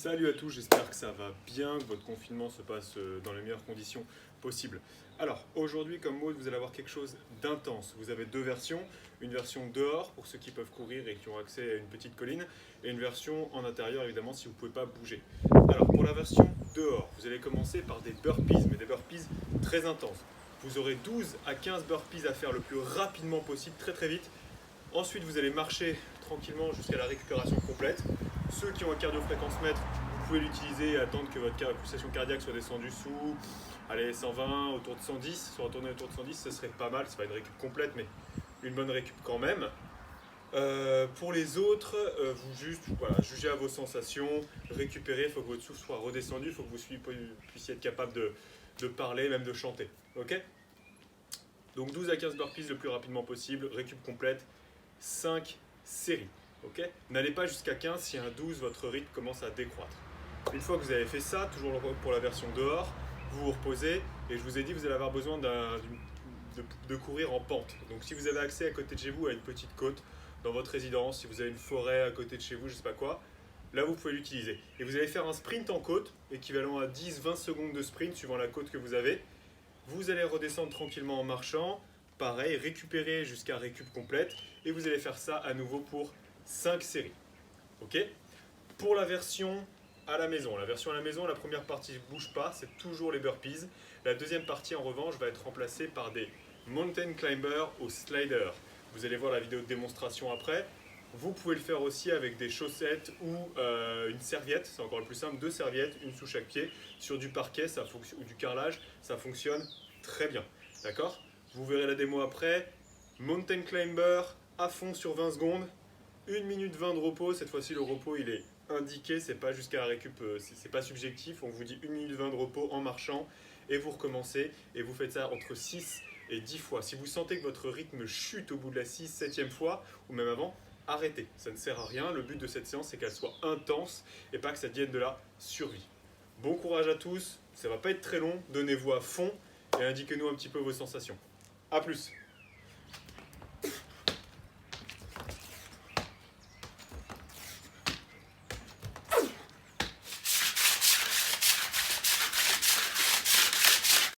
Salut à tous, j'espère que ça va bien, que votre confinement se passe dans les meilleures conditions possibles. Alors aujourd'hui comme mode vous allez avoir quelque chose d'intense. Vous avez deux versions, une version dehors pour ceux qui peuvent courir et qui ont accès à une petite colline et une version en intérieur évidemment si vous ne pouvez pas bouger. Alors pour la version dehors, vous allez commencer par des burpees, mais des burpees très intenses. Vous aurez 12 à 15 burpees à faire le plus rapidement possible, très très vite. Ensuite, vous allez marcher tranquillement jusqu'à la récupération complète. Ceux qui ont un cardio-fréquence-mètre, vous pouvez l'utiliser et attendre que votre pulsation cardiaque soit descendue sous allez, 120, autour de 110. Se retourner autour de 110, ce serait pas mal. C'est pas une récup complète, mais une bonne récup quand même. Pour les autres, vous juste jugez à vos sensations, récupérez, il faut que votre souffle soit redescendu, il faut que vous puissiez être capable de parler, même de chanter. Ok ? Donc 12 à 15 burpees le plus rapidement possible, récup complète, 5 séries. Okay, n'allez pas jusqu'à 15 si un 12 votre rythme commence à décroître. Une fois que vous avez fait ça, toujours pour la version dehors, vous vous reposez et je vous ai dit vous allez avoir besoin de courir en pente. Donc si vous avez accès à côté de chez vous à une petite côte dans votre résidence, si vous avez une forêt à côté de chez vous, je ne sais pas quoi, là vous pouvez l'utiliser. Et vous allez faire un sprint en côte, équivalent à 10-20 secondes de sprint suivant la côte que vous avez. Vous allez redescendre tranquillement en marchant, pareil, récupérer jusqu'à récup complète et vous allez faire ça à nouveau pour 5 séries. Ok ? Pour la version à la maison, la première partie ne bouge pas, c'est toujours les burpees. La deuxième partie en revanche va être remplacée par des mountain climbers au slider. Vous allez voir la vidéo de démonstration après. Vous pouvez le faire aussi avec des chaussettes ou une serviette, c'est encore le plus simple, 2 serviettes, une sous chaque pied, sur du parquet ou du carrelage, ça fonctionne très bien. D'accord ? Vous verrez la démo après. Mountain climber à fond sur 20 secondes, 1 minute 20 de repos, cette fois-ci le repos il est indiqué, c'est pas jusqu'à la récup, c'est pas subjectif, on vous dit 1 minute 20 de repos en marchant et vous recommencez et vous faites ça entre 6 et 10 fois. Si vous sentez que votre rythme chute au bout de la 6-7e fois ou même avant, arrêtez, ça ne sert à rien. Le but de cette séance, c'est qu'elle soit intense et pas que ça devienne de la survie. Bon courage à tous, ça va pas être très long, donnez-vous à fond et indiquez-nous un petit peu vos sensations. A plus.